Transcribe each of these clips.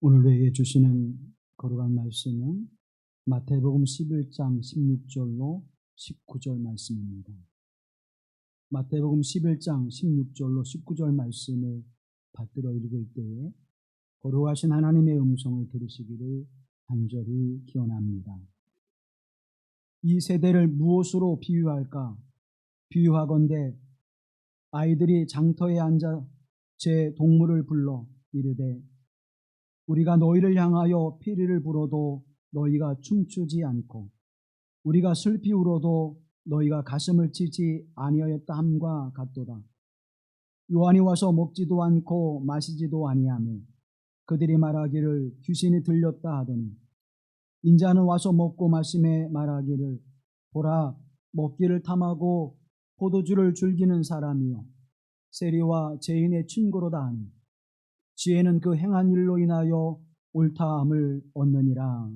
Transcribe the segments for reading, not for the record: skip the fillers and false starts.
오늘 우리에게 주시는 거룩한 말씀은 마태복음 11장 16절로 19절 말씀입니다. 마태복음 11장 16절로 19절 말씀을 받들어 읽을 때에 거룩하신 하나님의 음성을 들으시기를 간절히 기원합니다. 이 세대를 무엇으로 비유할까? 비유하건대 아이들이 장터에 앉아 제 동물을 불러 이르되 우리가 너희를 향하여 피리를 불어도 너희가 춤추지 않고 우리가 슬피 울어도 너희가 가슴을 치지 아니하였다 함과 같도다. 요한이 와서 먹지도 않고 마시지도 아니하며 그들이 말하기를 귀신이 들렸다 하더니 인자는 와서 먹고 마심에 말하기를 보라 먹기를 탐하고 포도주를 즐기는 사람이요 세리와 죄인의 친구로다 하니 지혜는 그 행한 일로 인하여 옳다함을 얻느니라.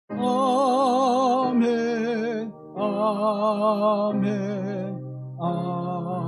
아멘, 아멘, 아멘.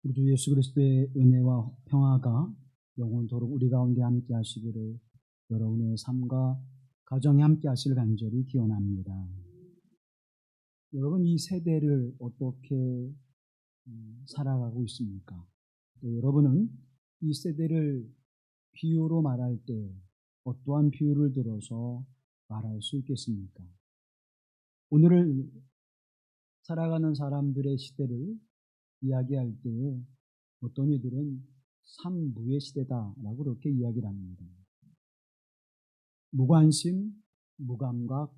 우리 주 예수 그리스도의 은혜와 평화가 영원토록 우리 가운데 함께 하시기를 여러분의 삶과 가정에 함께 하시길 간절히 기원합니다. 여러분, 이 세대를 어떻게 살아가고 있습니까? 또 여러분은 이 세대를 비유로 말할 때 어떠한 비유를 들어서 말할 수 있겠습니까? 오늘을 살아가는 사람들의 시대를 이야기할 때에 어떤 이들은 삼무의 시대다라고 그렇게 이야기를 합니다. 무관심, 무감각,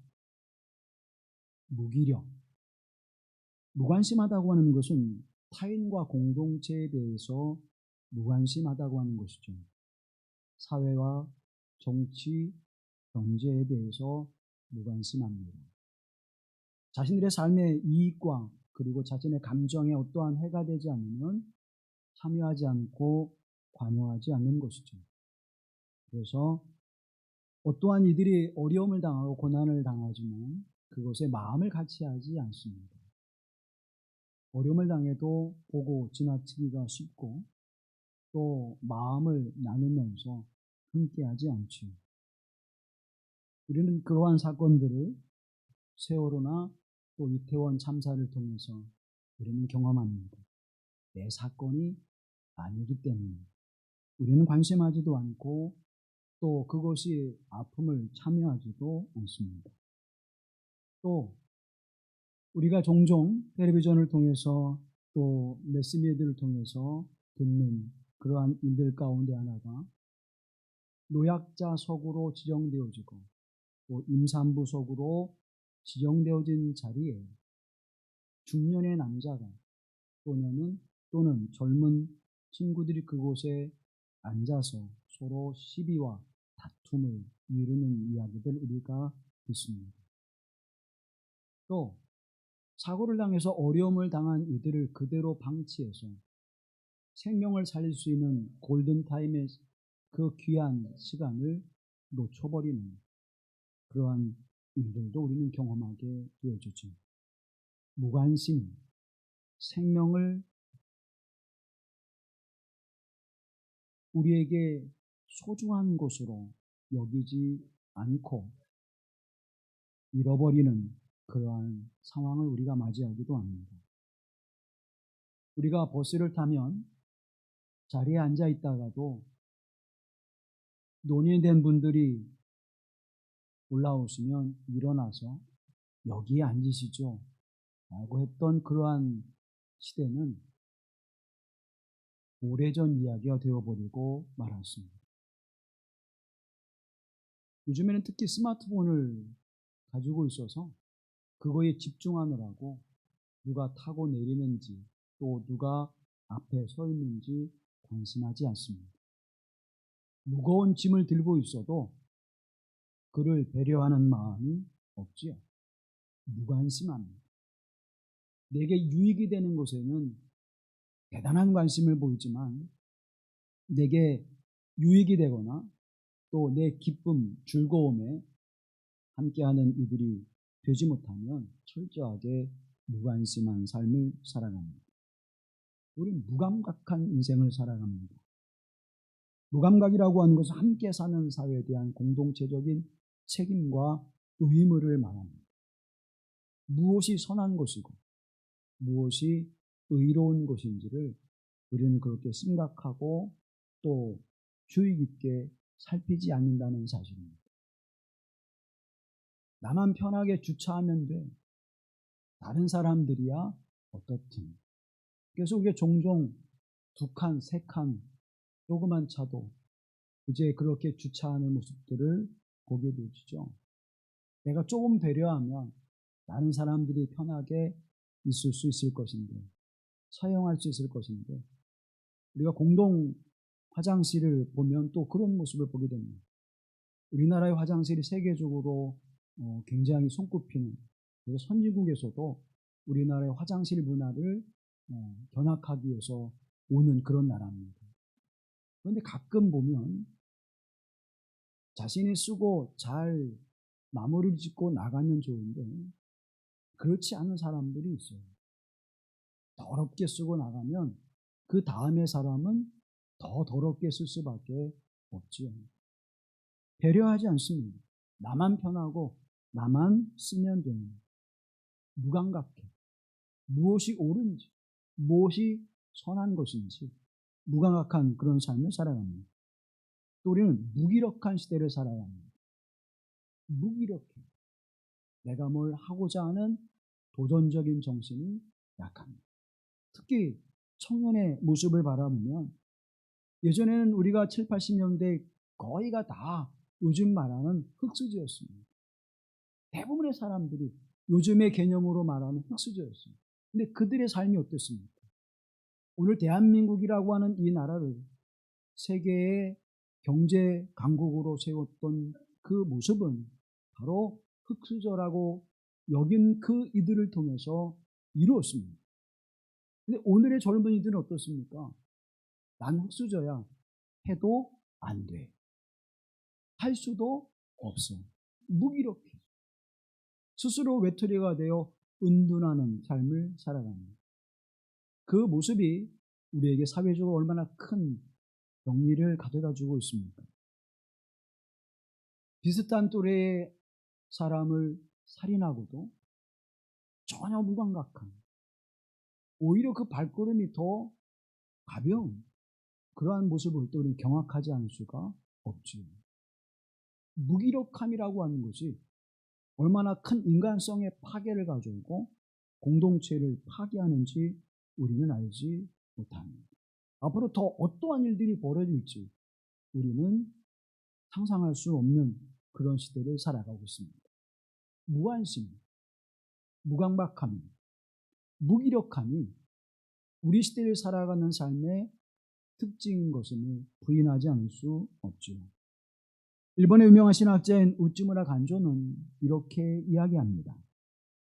무기력. 무관심하다고 하는 것은 타인과 공동체에 대해서 무관심하다고 하는 것이죠. 사회와 정치, 경제에 대해서 무관심합니다. 자신들의 삶의 이익과 그리고 자신의 감정에 어떠한 해가 되지 않으면 참여하지 않고 관여하지 않는 것이죠. 그래서 어떠한 이들이 어려움을 당하고 고난을 당하지만 그것에 마음을 같이 하지 않습니다. 어려움을 당해도 보고 지나치기가 쉽고 또 마음을 나누면서 함께하지 않죠. 우리는 그러한 사건들을 세월호나 또 이태원 참사를 통해서 우리는 경험합니다. 내 사건이 아니기 때문에 우리는 관심하지도 않고 또 그것이 아픔을 참여하지도 않습니다. 또 우리가 종종 텔레비전을 통해서 또 매스미디어를 통해서 듣는 그러한 일들 가운데 하나가 노약자 석으로 지정되어지고 또 임산부 석으로 지정되어진 자리에 중년의 남자가 또는 젊은 친구들이 그곳에 앉아서 서로 시비와 다툼을 이루는 이야기들 우리가 듣습니다. 또 사고를 당해서 어려움을 당한 이들을 그대로 방치해서 생명을 살릴 수 있는 골든타임의 그 귀한 시간을 놓쳐버리는 그러한 일들도 우리는 경험하게 되어주죠. 무관심, 생명을 우리에게 소중한 것으로 여기지 않고 잃어버리는 그러한 상황을 우리가 맞이하기도 합니다. 우리가 버스를 타면 자리에 앉아 있다가도 노인된 분들이 올라오시면 일어나서 여기에 앉으시죠 라고 했던 그러한 시대는 오래전 이야기가 되어버리고 말았습니다. 요즘에는 특히 스마트폰을 가지고 있어서 그거에 집중하느라고 누가 타고 내리는지 또 누가 앞에 서 있는지 관심하지 않습니다. 무거운 짐을 들고 있어도 그를 배려하는 마음이 없지요. 무관심합니다. 내게 유익이 되는 것에는 대단한 관심을 보이지만 내게 유익이 되거나 또 내 기쁨, 즐거움에 함께하는 이들이 되지 못하면 철저하게 무관심한 삶을 살아갑니다. 우리는 무감각한 인생을 살아갑니다. 무감각이라고 하는 것은 함께 사는 사회에 대한 공동체적인 책임과 의무를 말합니다. 무엇이 선한 것이고 무엇이 의로운 것인지를 우리는 그렇게 심각하고 또 주의 깊게 살피지 않는다는 사실입니다. 나만 편하게 주차하면 돼. 다른 사람들이야 어떻든. 그래서 우리가 종종 2칸, 3칸 조그만 차도 이제 그렇게 주차하는 모습들을 보게 되죠. 내가 조금 배려하면 다른 사람들이 편하게 있을 수 있을 것인데, 사용할 수 있을 것인데, 우리가 공동 화장실을 보면 또 그런 모습을 보게 됩니다. 우리나라의 화장실이 세계적으로 굉장히 손꼽히는, 그래서 선진국에서도 우리나라의 화장실 문화를 견학하기 위해서 오는 그런 나라입니다. 그런데 가끔 보면 자신이 쓰고 잘 마무리를 짓고 나가면 좋은데 그렇지 않은 사람들이 있어요. 더럽게 쓰고 나가면 그 다음의 사람은 더 더럽게 쓸 수밖에 없지요. 배려하지 않습니다. 나만 편하고 나만 쓰면 되는, 무감각해. 무엇이 옳은지, 무엇이 선한 것인지 무감각한 그런 삶을 살아갑니다. 또 우리는 무기력한 시대를 살아야 합니다. 무기력해. 내가 뭘 하고자 하는 도전적인 정신이 약합니다. 특히 청년의 모습을 바라보면 예전에는 우리가 7, 80년대 거의가 다 요즘 말하는 흙수저였습니다. 대부분의 사람들이 요즘의 개념으로 말하는 흙수저였습니다. 근데 그들의 삶이 어땠습니까? 오늘 대한민국이라고 하는 이 나라를 세계의 경제 강국으로 세웠던 그 모습은 바로 흙수저라고 여긴 그 이들을 통해서 이루었습니다. 근데 오늘의 젊은이들은 어떻습니까? 난 흙수저야. 해도 안 돼. 할 수도 없어. 무기력해. 스스로 외톨이가 되어 은둔하는 삶을 살아갑니다. 그 모습이 우리에게 사회적으로 얼마나 큰 영리를 가져다 주고 있습니까? 비슷한 또래의 사람을 살인하고도 전혀 무감각한, 오히려 그 발걸음이 더 가벼운 그러한 모습을 볼 때 우리는 경악하지 않을 수가 없지요. 무기력함이라고 하는 것이 얼마나 큰 인간성의 파괴를 가져오고 공동체를 파괴하는지 우리는 알지 못합니다. 앞으로 더 어떠한 일들이 벌어질지 우리는 상상할 수 없는 그런 시대를 살아가고 있습니다. 무관심, 무감각함, 무기력함이 우리 시대를 살아가는 삶의 특징인 것을 부인하지 않을 수 없죠. 일본의 유명한 신학자인 우찌무라 간조는 이렇게 이야기합니다.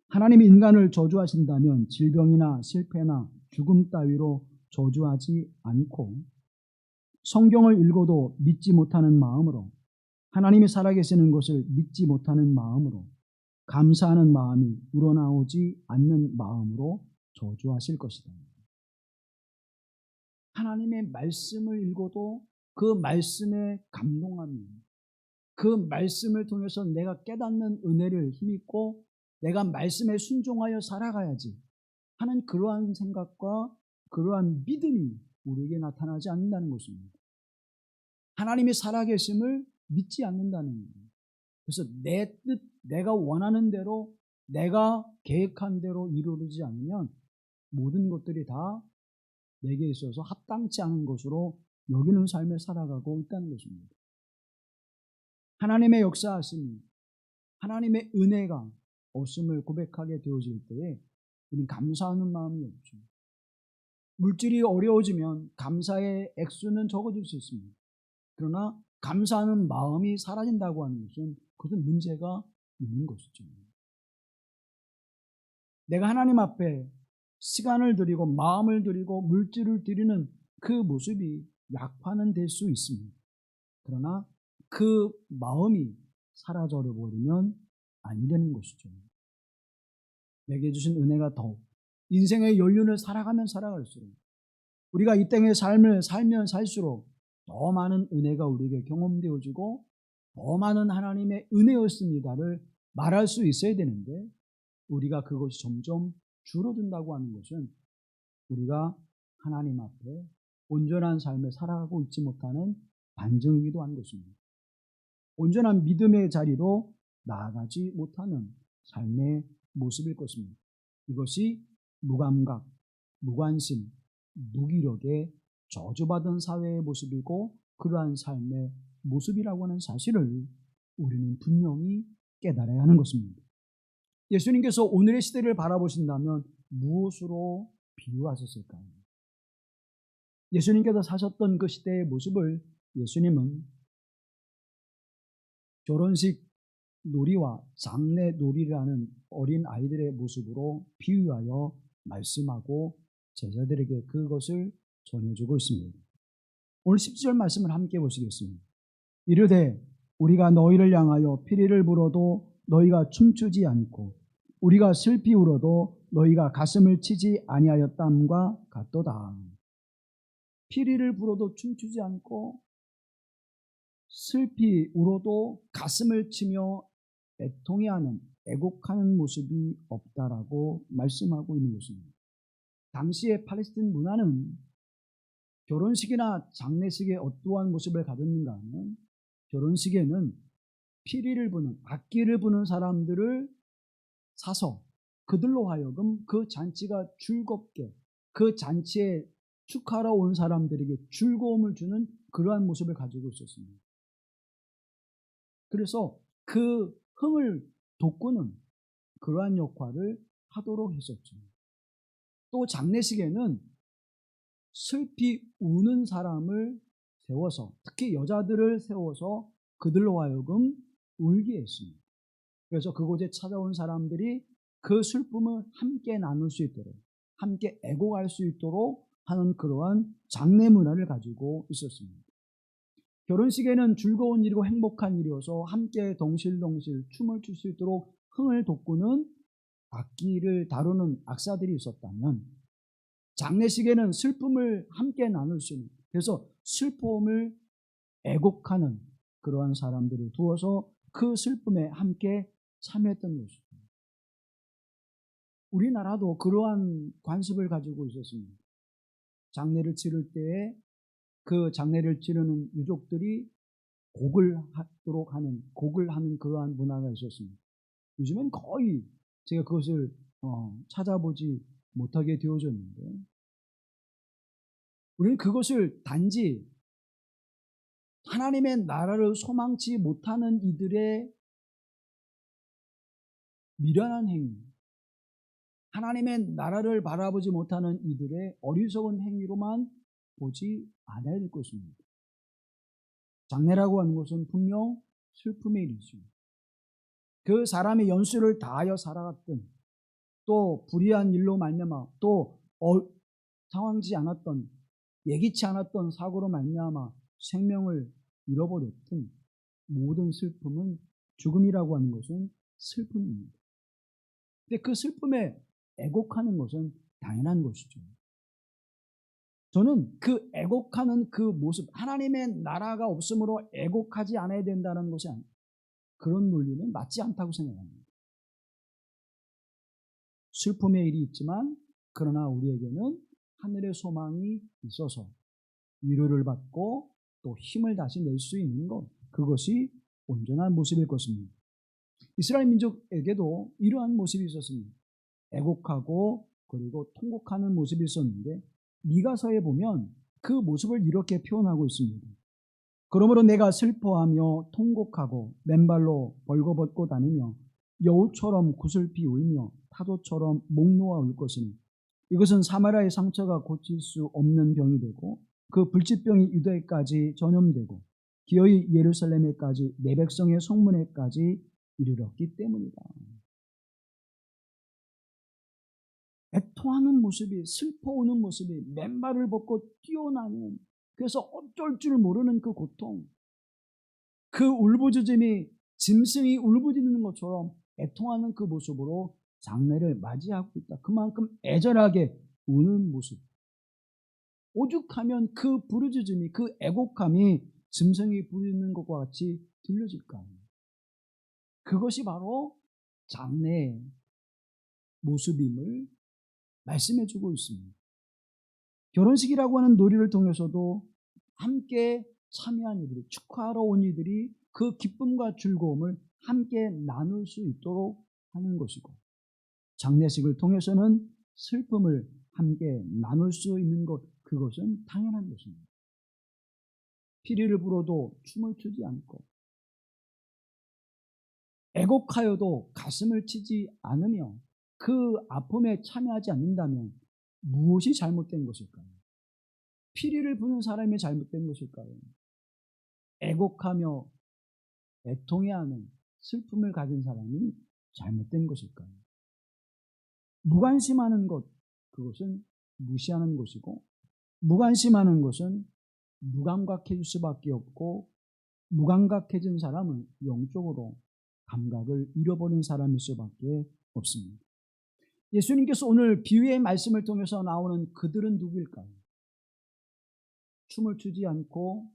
하나님이 인간을 저주하신다면 질병이나 실패나 죽음 따위로 저주하지 않고 성경을 읽어도 믿지 못하는 마음으로, 하나님이 살아계시는 것을 믿지 못하는 마음으로, 감사하는 마음이 우러나오지 않는 마음으로 저주하실 것이다. 하나님의 말씀을 읽어도 그 말씀에 감동하며 그 말씀을 통해서 내가 깨닫는 은혜를 힘입고 내가 말씀에 순종하여 살아가야지 하는 그러한 생각과 그러한 믿음이 우리에게 나타나지 않는다는 것입니다. 하나님이 살아계심을 믿지 않는다는 거예요. 그래서 내 뜻, 내가 원하는 대로, 내가 계획한 대로 이루어지지 않으면 모든 것들이 다 내게 있어서 합당치 않은 것으로 여기는 삶을 살아가고 있다는 것입니다. 하나님의 역사하심이, 하나님의 은혜가 없음을 고백하게 되어질 때에 우리는 감사하는 마음이 없죠. 물질이 어려워지면 감사의 액수는 적어질 수 있습니다. 그러나 감사하는 마음이 사라진다고 하는 것은 그것은 문제가 있는 것이죠. 내가 하나님 앞에 시간을 드리고 마음을 드리고 물질을 드리는 그 모습이 약화는 될 수 있습니다. 그러나 그 마음이 사라져 버리면 안 되는 것이죠. 내게 주신 은혜가 더욱 인생의 연륜을 살아가면 살아갈수록 우리가 이 땅의 삶을 살면 살수록 더 많은 은혜가 우리에게 경험되어지고 더 많은 하나님의 은혜였습니다를 말할 수 있어야 되는데 우리가 그것이 점점 줄어든다고 하는 것은 우리가 하나님 앞에 온전한 삶을 살아가고 있지 못하는 반증이기도 한 것입니다. 온전한 믿음의 자리로 나아가지 못하는 삶의 모습일 것입니다. 이것이 무감각, 무관심, 무기력에 저주받은 사회의 모습이고 그러한 삶의 모습이라고 하는 사실을 우리는 분명히 깨달아야 하는 것입니다. 예수님께서 오늘의 시대를 바라보신다면 무엇으로 비유하셨을까요? 예수님께서 사셨던 그 시대의 모습을 예수님은 결혼식 놀이와 장례 놀이라는 어린 아이들의 모습으로 비유하여 말씀하고 제자들에게 그것을 전해주고 있습니다. 오늘 10절 말씀을 함께 보시겠습니다. 이르되 우리가 너희를 향하여 피리를 불어도 너희가 춤추지 않고 우리가 슬피 울어도 너희가 가슴을 치지 아니하였담과 같도다. 피리를 불어도 춤추지 않고 슬피 울어도 가슴을 치며 애통해하는, 애곡하는 모습이 없다라고 말씀하고 있는 것입니다. 당시의 팔레스틴 문화는 결혼식이나 장례식에 어떠한 모습을 가졌는가 하면, 결혼식에는 피리를 부는, 악기를 부는 사람들을 사서 그들로 하여금 그 잔치가 즐겁게, 그 잔치에 축하하러 온 사람들에게 즐거움을 주는 그러한 모습을 가지고 있었습니다. 그래서 그 흥을 돋구는 그러한 역할을 하도록 했었죠. 또 장례식에는 슬피 우는 사람을 세워서, 특히 여자들을 세워서 그들로 하여금 울게 했습니다. 그래서 그곳에 찾아온 사람들이 그 슬픔을 함께 나눌 수 있도록, 함께 애곡할 수 있도록 하는 그러한 장례 문화를 가지고 있었습니다. 결혼식에는 즐거운 일이고 행복한 일이어서 함께 동실동실 춤을 출 수 있도록 흥을 돋구는 악기를 다루는 악사들이 있었다면, 장례식에는 슬픔을 함께 나눌 수 있는, 그래서 슬픔을 애곡하는 그러한 사람들을 두어서 그 슬픔에 함께 참여했던 것입니다. 우리나라도 그러한 관습을 가지고 있었습니다. 장례를 치를 때에 그 장례를 치르는 유족들이 곡을 하는 그러한 문화가 있었습니다. 요즘엔 거의 제가 그것을 찾아보지 못하게 되어졌는데, 우리는 그것을 단지 하나님의 나라를 소망치 못하는 이들의 미련한 행위, 하나님의 나라를 바라보지 못하는 이들의 어리석은 행위로만 보지 않아야 될 것입니다. 장례라고 하는 것은 분명 슬픔의 일이죠. 그 사람의 연수를 다하여 살아갔던, 또 불의한 일로 말미암아, 또 상황지 않았던, 예기치 않았던 사고로 말미암아 생명을 잃어버렸던 모든 슬픔은, 죽음이라고 하는 것은 슬픔입니다. 근데 그 슬픔에 애곡하는 것은 당연한 것이죠. 저는 그 애곡하는 그 모습, 하나님의 나라가 없으므로 애곡하지 않아야 된다는 것이 아니에요. 그런 논리는 맞지 않다고 생각합니다. 슬픔의 일이 있지만, 그러나 우리에게는 하늘의 소망이 있어서 위로를 받고 또 힘을 다시 낼 수 있는 것, 그것이 온전한 모습일 것입니다. 이스라엘 민족에게도 이러한 모습이 있었습니다. 애곡하고 그리고 통곡하는 모습이 있었는데, 미가서에 보면 그 모습을 이렇게 표현하고 있습니다. 그러므로 내가 슬퍼하며 통곡하고 맨발로 벌거벗고 다니며 여우처럼 구슬피 울며 타도처럼 목 놓아 울 것이니, 이것은 사마리아의 상처가 고칠 수 없는 병이 되고 그 불치병이 유대까지 전염되고 기어이 예루살렘에까지 내 백성의 성문에까지 이르렀기 때문이다. 애통하는 모습이, 슬퍼오는 모습이, 맨발을 벗고 뛰어나는, 그래서 어쩔 줄 모르는 그 고통, 그 울부짖음이 짐승이 울부짖는 것처럼 애통하는 그 모습으로 장례를 맞이하고 있다. 그만큼 애절하게 우는 모습. 오죽하면 그 부르짖음이, 그 애곡함이 짐승이 부르짖는 것과 같이 들려질까? 그것이 바로 장례의 모습임을 말씀해주고 있습니다. 결혼식이라고 하는 놀이를 통해서도 함께 참여한 이들이, 축하하러 온 이들이 그 기쁨과 즐거움을 함께 나눌 수 있도록 하는 것이고, 장례식을 통해서는 슬픔을 함께 나눌 수 있는 것, 그것은 당연한 것입니다. 피리를 불어도 춤을 추지 않고, 애곡하여도 가슴을 치지 않으며 그 아픔에 참여하지 않는다면 무엇이 잘못된 것일까요? 피리를 부는 사람이 잘못된 것일까요? 애곡하며 애통해하는 슬픔을 가진 사람이 잘못된 것일까요? 무관심하는 것, 그것은 무시하는 것이고, 무관심하는 것은 무감각해질 수밖에 없고, 무감각해진 사람은 영적으로 감각을 잃어버린 사람일 수밖에 없습니다. 예수님께서 오늘 비유의 말씀을 통해서 나오는 그들은 누구일까요? 춤을 추지 않고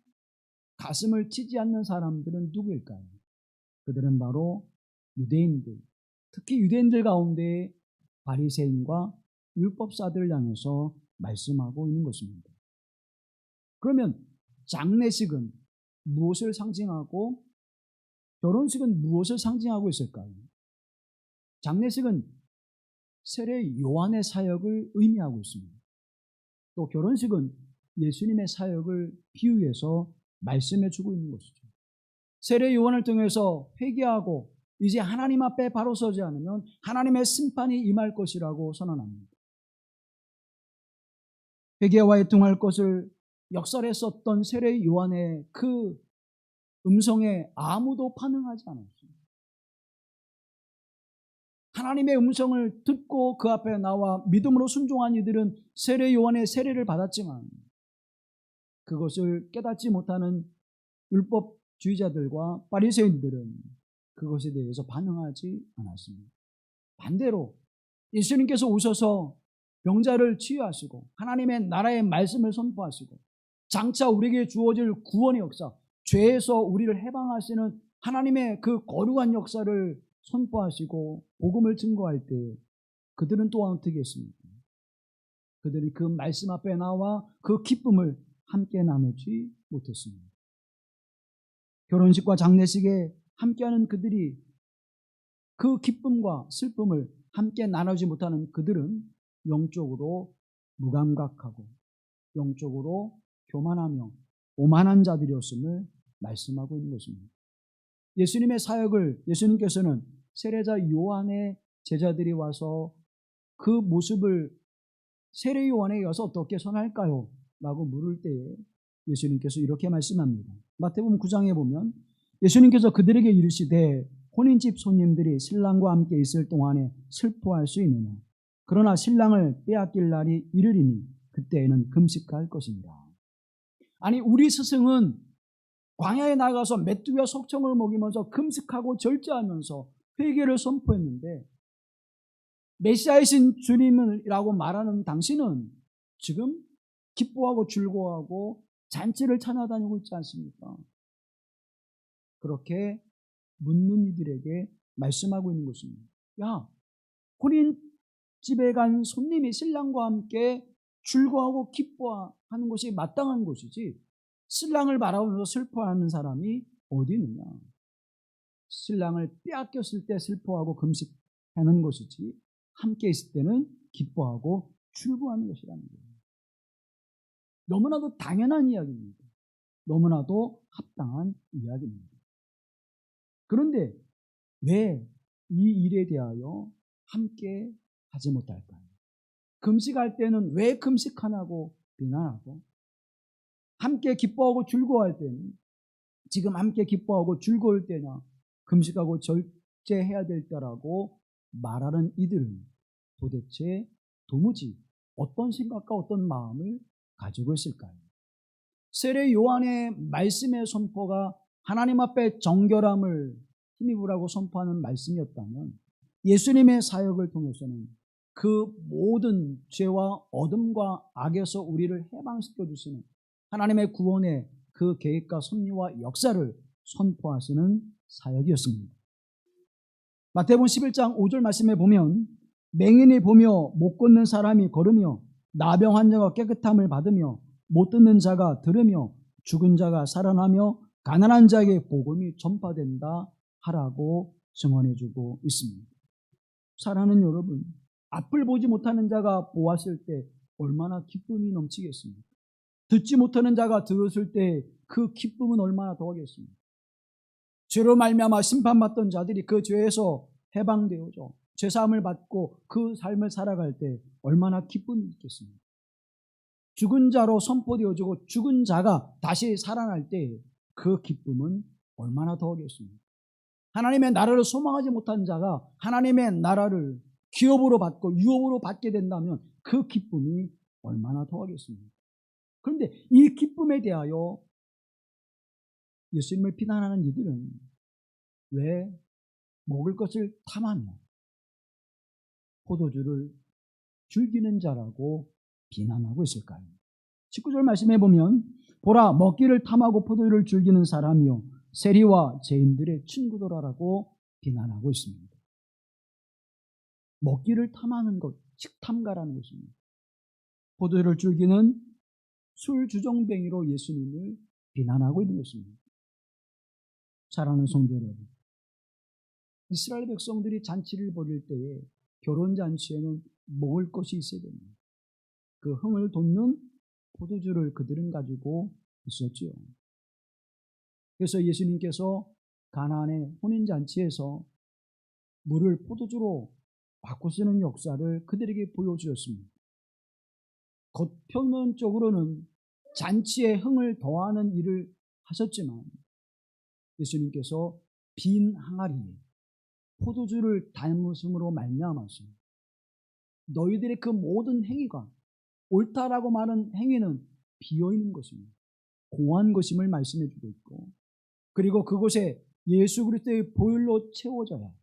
가슴을 치지 않는 사람들은 누구일까요? 그들은 바로 유대인들, 특히 유대인들 가운데 바리새인과 율법사들을 향해서 말씀하고 있는 것입니다. 그러면 장례식은 무엇을 상징하고 결혼식은 무엇을 상징하고 있을까요? 장례식은 세례 요한의 사역을 의미하고 있습니다. 또 결혼식은 예수님의 사역을 비유해서 말씀해 주고 있는 것이죠. 세례 요한을 통해서 회개하고 이제 하나님 앞에 바로 서지 않으면 하나님의 심판이 임할 것이라고 선언합니다. 회개와 애통할 것을 역설했었던 세례 요한의 그 음성에 아무도 반응하지 않았습니다. 하나님의 음성을 듣고 그 앞에 나와 믿음으로 순종한 이들은 세례 요한의 세례를 받았지만 그것을 깨닫지 못하는 율법주의자들과 바리새인들은 그것에 대해서 반응하지 않았습니다. 반대로 예수님께서 오셔서 병자를 치유하시고 하나님의 나라의 말씀을 선포하시고 장차 우리에게 주어질 구원의 역사, 죄에서 우리를 해방하시는 하나님의 그 거룩한 역사를 선포하시고 복음을 증거할 때 그들은 또한 어떻게 했습니까? 그들이 그 말씀 앞에 나와 그 기쁨을 함께 나누지 못했습니다. 결혼식과 장례식에 함께하는 그들이 그 기쁨과 슬픔을 함께 나누지 못하는 그들은 영적으로 무감각하고 영적으로 교만하며 오만한 자들이었음을 말씀하고 있는 것입니다. 예수님의 사역을 예수님께서는 세례자 요한의 제자들이 와서 그 모습을 세례 요한에게 와서 어떻게 선할까요? 라고 물을 때에 예수님께서 이렇게 말씀합니다. 마태복음 9장에 보면 예수님께서 그들에게 이르시되 혼인집 손님들이 신랑과 함께 있을 동안에 슬퍼할 수 있느냐? 그러나 신랑을 빼앗길 날이 이르리니 그때에는 금식할 것입니다. 아니 우리 스승은 광야에 나가서 메뚜기와 석청을 먹이면서 금식하고 절제하면서 회개를 선포했는데 메시아이신 주님이라고 말하는 당신은 지금 기뻐하고 즐거워하고 잔치를 찾아다니고 있지 않습니까? 그렇게 묻는 이들에게 말씀하고 있는 것입니다. 야, 혼인집에 간 손님이 신랑과 함께 즐거워하고 기뻐하는 것이 마땅한 것이지 신랑을 바라보면서 슬퍼하는 사람이 어디 있느냐. 신랑을 빼앗겼을 때 슬퍼하고 금식하는 것이지 함께 있을 때는 기뻐하고 출구하는 것이라는 거예요. 너무나도 당연한 이야기입니다. 너무나도 합당한 이야기입니다. 그런데 왜 이 일에 대하여 함께 하지 못할까요? 금식할 때는 왜 금식하냐고 비난하고 함께 기뻐하고 즐거워할 때는 지금 함께 기뻐하고 즐거울 때냐 금식하고 절제해야 될 때라고 말하는 이들은 도대체 도무지 어떤 생각과 어떤 마음을 가지고 있을까요? 세례 요한의 말씀의 선포가 하나님 앞에 정결함을 힘입으라고 선포하는 말씀이었다면 예수님의 사역을 통해서는 그 모든 죄와 어둠과 악에서 우리를 해방시켜 주시는 하나님의 구원의 그 계획과 섭리와 역사를 선포하시는 사역이었습니다. 마태복음 11장 5절 말씀에 보면 맹인이 보며 못 걷는 사람이 걸으며 나병 환자가 깨끗함을 받으며 못 듣는 자가 들으며 죽은 자가 살아나며 가난한 자에게 복음이 전파된다 하라고 증언해주고 있습니다. 사랑하는 여러분, 앞을 보지 못하는 자가 보았을 때 얼마나 기쁨이 넘치겠습니까? 듣지 못하는 자가 들었을 때 그 기쁨은 얼마나 더하겠습니까? 죄로 말미암아 심판받던 자들이 그 죄에서 해방되어져 죄사함을 받고 그 삶을 살아갈 때 얼마나 기쁨이 있겠습니까? 죽은 자로 선포되어지고 죽은 자가 다시 살아날 때 그 기쁨은 얼마나 더하겠습니까? 하나님의 나라를 소망하지 못한 자가 하나님의 나라를 기업으로 받고 유업으로 받게 된다면 그 기쁨이 얼마나 더하겠습니까? 그런데 이 기쁨에 대하여 예수님을 비난하는 이들은 왜 먹을 것을 탐하며 포도주를 즐기는 자라고 비난하고 있을까요? 19절 말씀해 보면 보라, 먹기를 탐하고 포도주를 즐기는 사람이요 세리와 죄인들의 친구들아라고 비난하고 있습니다. 먹기를 탐하는 것, 식탐가라는 것입니다. 포도주를 즐기는 술주정뱅이로 예수님을 비난하고 있는 것입니다. 사랑하는 성도 여러분, 이스라엘 백성들이 잔치를 벌일 때에 결혼잔치에는 먹을 것이 있어야 됩니다. 그 흥을 돋는 포도주를 그들은 가지고 있었지요. 그래서 예수님께서 가나안의 혼인잔치에서 물을 포도주로 바꾸시는 역사를 그들에게 보여주셨습니다. 겉표면적으로는 잔치에 흥을 더하는 일을 하셨지만 예수님께서 빈 항아리에 포도주를 담으심으로 말미암아서 너희들의 그 모든 행위가 옳다라고 말한 행위는 비어있는 것입니다. 공한 것임을 말씀해 주고 있고, 그리고 그곳에 예수 그리스도의 보혈로 채워져야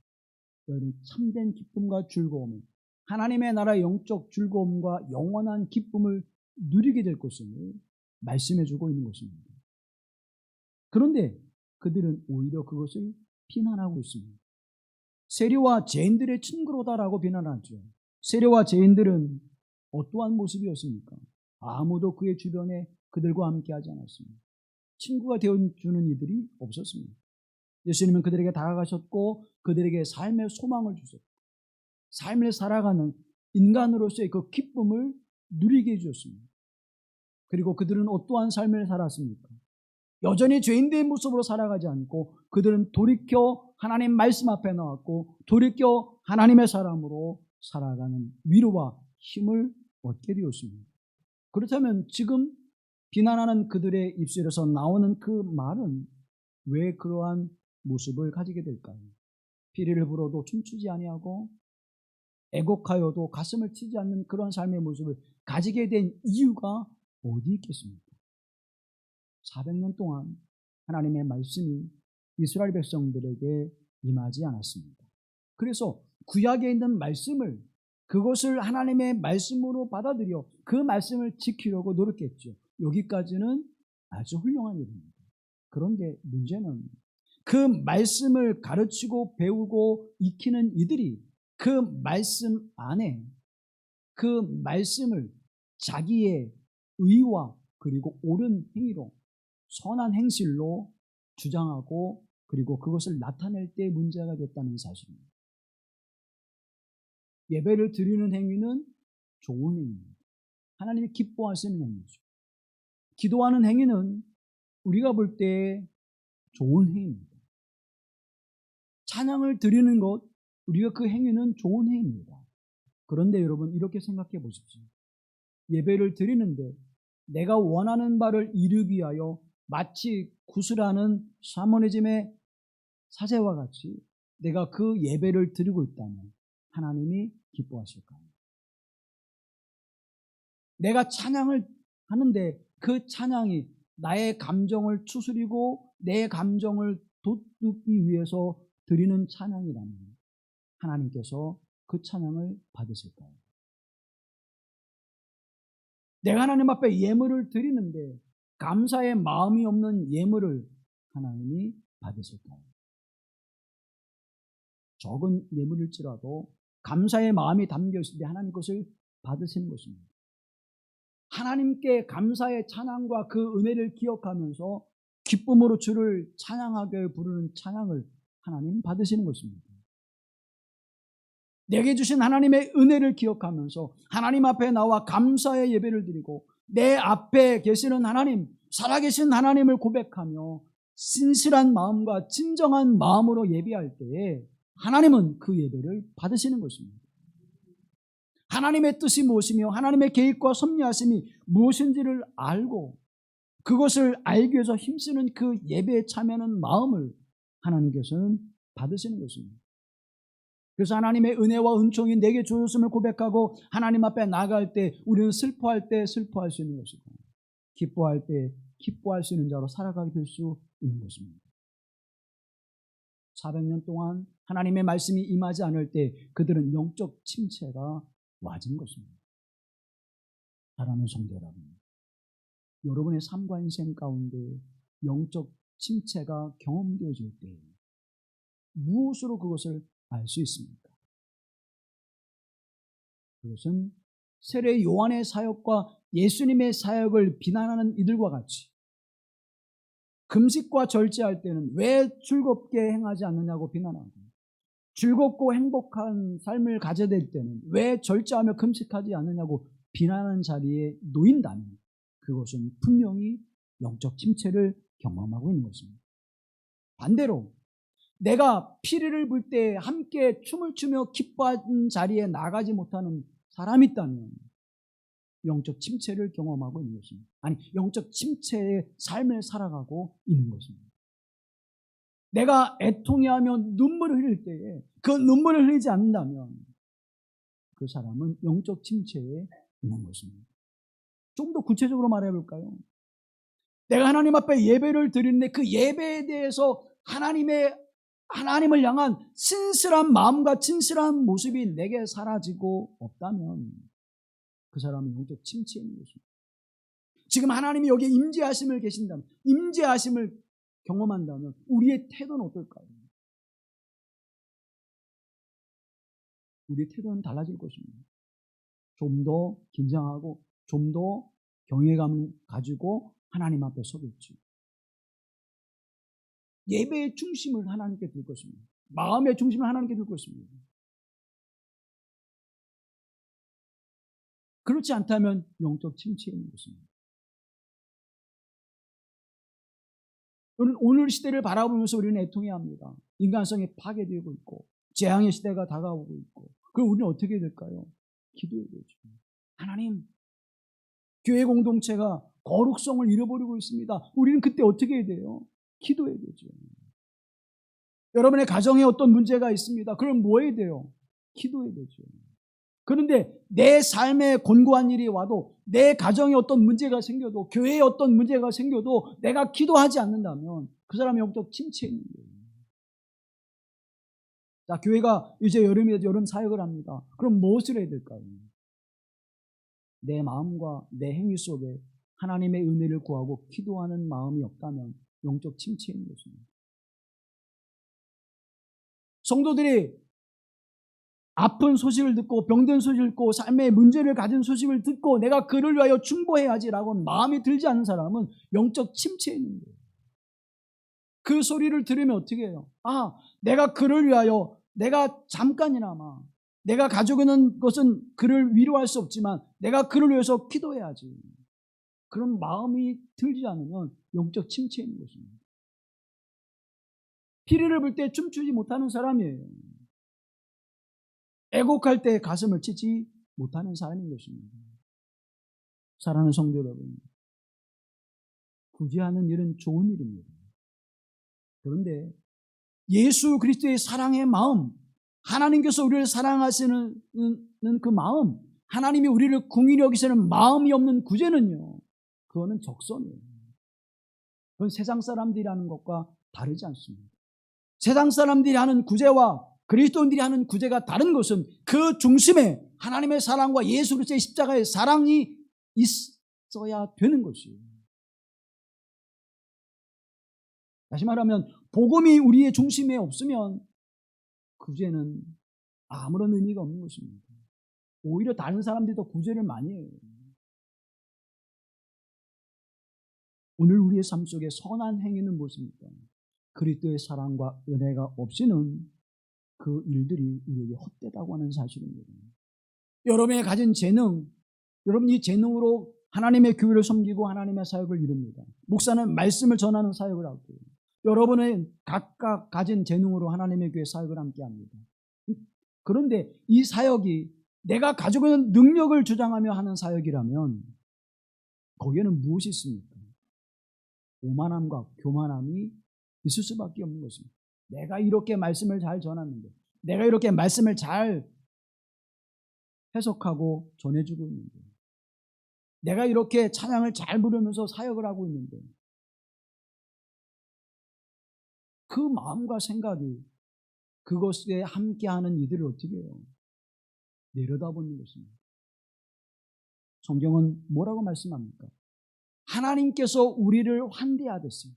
너희는 참된 기쁨과 즐거움을, 하나님의 나라의 영적 즐거움과 영원한 기쁨을 누리게 될 것임을 말씀해 주고 있는 것입니다. 그런데 그들은 오히려 그것을 비난하고 있습니다. 세리와 죄인들의 친구로다라고 비난하죠. 세리와 죄인들은 어떠한 모습이었습니까? 아무도 그의 주변에 그들과 함께 하지 않았습니다. 친구가 되어주는 이들이 없었습니다. 예수님은 그들에게 다가가셨고 그들에게 삶의 소망을 주셨고 삶을 살아가는 인간으로서의 그 기쁨을 누리게 해주셨습니다. 그리고 그들은 어떠한 삶을 살았습니까? 여전히 죄인들의 모습으로 살아가지 않고 그들은 돌이켜 하나님 말씀 앞에 나왔고 돌이켜 하나님의 사람으로 살아가는 위로와 힘을 얻게 되었습니다. 그렇다면 지금 비난하는 그들의 입술에서 나오는 그 말은 왜 그러한 모습을 가지게 될까요? 피리를 불어도 춤추지 아니하고 애곡하여도 가슴을 치지 않는 그런 삶의 모습을 가지게 된 이유가 어디 있겠습니까? 400년 동안 하나님의 말씀이 이스라엘 백성들에게 임하지 않았습니다. 그래서 구약에 있는 말씀을 그것을 하나님의 말씀으로 받아들여 그 말씀을 지키려고 노력했죠. 여기까지는 아주 훌륭한 일입니다. 그런데 문제는 그 말씀을 가르치고 배우고 익히는 이들이 그 말씀 안에 그 말씀을 자기의 의와 그리고 옳은 행위로 선한 행실로 주장하고 그리고 그것을 나타낼 때 문제가 됐다는 사실입니다. 예배를 드리는 행위는 좋은 행위입니다. 하나님이 기뻐하시는 행위죠. 기도하는 행위는 우리가 볼 때 좋은 행위입니다. 찬양을 드리는 것, 우리가 그 행위는 좋은 행위입니다. 그런데 여러분 이렇게 생각해 보십시오. 예배를 드리는데 내가 원하는 바를 이루기 위하여 마치 구슬하는 샤머니즘의 사제와 같이 내가 그 예배를 드리고 있다면 하나님이 기뻐하실까요? 내가 찬양을 하는데 그 찬양이 나의 감정을 추스리고 내 감정을 돋우기 위해서 드리는 찬양이라면 하나님께서 그 찬양을 받으실까요? 내가 하나님 앞에 예물을 드리는데 감사의 마음이 없는 예물을 하나님이 받으실까요? 적은 예물일지라도 감사의 마음이 담겨 있을 때 하나님 것을 받으시는 것입니다. 하나님께 감사의 찬양과 그 은혜를 기억하면서 기쁨으로 주를 찬양하게 부르는 찬양을 하나님 받으시는 것입니다. 내게 주신 하나님의 은혜를 기억하면서 하나님 앞에 나와 감사의 예배를 드리고 내 앞에 계시는 하나님, 살아계신 하나님을 고백하며 신실한 마음과 진정한 마음으로 예배할 때에 하나님은 그 예배를 받으시는 것입니다. 하나님의 뜻이 무엇이며 하나님의 계획과 섭리하심이 무엇인지를 알고 그것을 알기 위해서 힘쓰는 그 예배에 참여하는 마음을 하나님께서는 받으시는 것입니다. 그래서 하나님의 은혜와 은총이 내게 주셨음을 고백하고 하나님 앞에 나아갈 때 우리는 슬퍼할 때 슬퍼할 수 있는 것이고 기뻐할 때 기뻐할 수 있는 자로 살아가게 될 수 있는 것입니다. 400년 동안 하나님의 말씀이 임하지 않을 때 그들은 영적 침체가 와진 것입니다. 사랑하는 성도 여러분, 여러분의 삶과 인생 가운데 영적 침체가 경험되어질 때 무엇으로 그것을 알 수 있습니까? 그것은 세례 요한의 사역과 예수님의 사역을 비난하는 이들과 같이 금식과 절제할 때는 왜 즐겁게 행하지 않느냐고 비난하고, 즐겁고 행복한 삶을 가져야 될 때는 왜 절제하며 금식하지 않느냐고 비난하는 자리에 놓인다면 그것은 분명히 영적 침체를 경험하고 있는 것입니다. 반대로 내가 피리를 불 때 함께 춤을 추며 기뻐하는 자리에 나가지 못하는 사람이 있다면 영적 침체를 경험하고 있는 것입니다. 아니, 영적 침체의 삶을 살아가고 있는 것입니다. 내가 애통해하며 눈물을 흘릴 때에 그 눈물을 흘리지 않는다면 그 사람은 영적 침체에 있는 것입니다. 좀 더 구체적으로 말해볼까요? 내가 하나님 앞에 예배를 드리는데 그 예배에 대해서 하나님을 향한 진실한 마음과 진실한 모습이 내게 사라지고 없다면 그 사람은 영적 침체에 있는 것입니다. 지금 하나님이 여기에 임재하심을 계신다면, 임재하심을 경험한다면 우리의 태도는 어떨까요? 우리의 태도는 달라질 것입니다. 좀 더 긴장하고 좀 더 경외감을 가지고 하나님 앞에 서겠지. 예배의 중심을 하나님께 둘 것입니다. 마음의 중심을 하나님께 둘 것입니다. 그렇지 않다면 영적 침체에 있는 것입니다. 오늘 시대를 바라보면서 우리는 애통해야 합니다. 인간성이 파괴되고 있고 재앙의 시대가 다가오고 있고, 그럼 우리는 어떻게 해야 될까요? 기도해야 되죠. 하나님, 교회 공동체가 거룩성을 잃어버리고 있습니다. 우리는 그때 어떻게 해야 돼요? 기도해야 되죠. 여러분의 가정에 어떤 문제가 있습니다. 그럼 뭐 해야 돼요? 기도해야 되죠. 그런데 내 삶에 곤고한 일이 와도, 내 가정에 어떤 문제가 생겨도, 교회에 어떤 문제가 생겨도 내가 기도하지 않는다면 그 사람이 영적 침체에 있는 거예요. 자, 교회가 이제 여름이어서 여름 사역을 합니다. 그럼 무엇을 해야 될까요? 내 마음과 내 행위 속에 하나님의 은혜를 구하고 기도하는 마음이 없다면 영적 침체에 있는 것입니다. 성도들이 아픈 소식을 듣고 병든 소식을 듣고 삶의 문제를 가진 소식을 듣고 내가 그를 위하여 중보해야지라고 마음이 들지 않는 사람은 영적 침체에 있는 거예요. 그 소리를 들으면 어떻게 해요? 아, 내가 그를 위하여, 내가 잠깐이나마 내가 가지고 있는 것은 그를 위로할 수 없지만 내가 그를 위해서 기도해야지. 그런 마음이 들지 않으면 영적 침체에 있는 것입니다. 피리를 불 때 춤추지 못하는 사람이에요. 애곡할 때 가슴을 치지 못하는 사람인 것입니다. 사랑하는 성도 여러분, 구제하는 일은 좋은 일입니다. 그런데 예수 그리스도의 사랑의 마음, 하나님께서 우리를 사랑하시는 그 마음, 하나님이 우리를 긍휼히 여기시는 마음이 없는 구제는요, 그거는 적선이에요. 그건 세상 사람들이 하는 것과 다르지 않습니다. 세상 사람들이 하는 구제와 그리스도인들이 하는 구제가 다른 것은 그 중심에 하나님의 사랑과 예수 그리스도의 십자가의 사랑이 있어야 되는 것이에요. 다시 말하면 복음이 우리의 중심에 없으면 구제는 아무런 의미가 없는 것입니다. 오히려 다른 사람들이 더 구제를 많이 해요. 오늘 우리의 삶 속에 선한 행위는 무엇입니까? 그리스도의 사랑과 은혜가 없이는 그 일들이 우리에게 헛되다고 하는 사실입니다. 여러분이 가진 재능, 여러분 이 재능으로 하나님의 교회를 섬기고 하나님의 사역을 이룹니다. 목사는 말씀을 전하는 사역을 하고, 여러분은 각각 가진 재능으로 하나님의 교회 사역을 함께 합니다. 그런데 이 사역이 내가 가지고 있는 능력을 주장하며 하는 사역이라면 거기에는 무엇이 있습니까? 오만함과 교만함이 있을 수밖에 없는 것입니다. 내가 이렇게 말씀을 잘 전하는데, 내가 이렇게 말씀을 잘 해석하고 전해주고 있는데, 내가 이렇게 찬양을 잘 부르면서 사역을 하고 있는데, 그 마음과 생각이 그것에 함께하는 이들을 어떻게 해요? 내려다보는 것입니다. 성경은 뭐라고 말씀합니까? 하나님께서 우리를 환대하듯이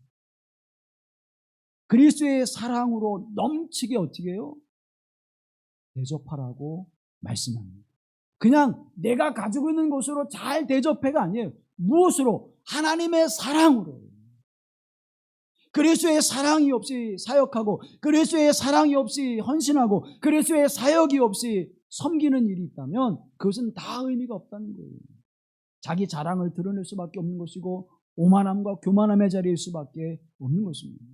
그리스도의 사랑으로 넘치게 어떻게 해요? 대접하라고 말씀합니다. 그냥 내가 가지고 있는 것으로 잘 대접해가 아니에요. 무엇으로? 하나님의 사랑으로. 그리스도의 사랑이 없이 사역하고 그리스도의 사랑이 없이 헌신하고 그리스도의 사역이 없이 섬기는 일이 있다면 그것은 다 의미가 없다는 거예요. 자기 자랑을 드러낼 수밖에 없는 것이고 오만함과 교만함의 자리일 수밖에 없는 것입니다.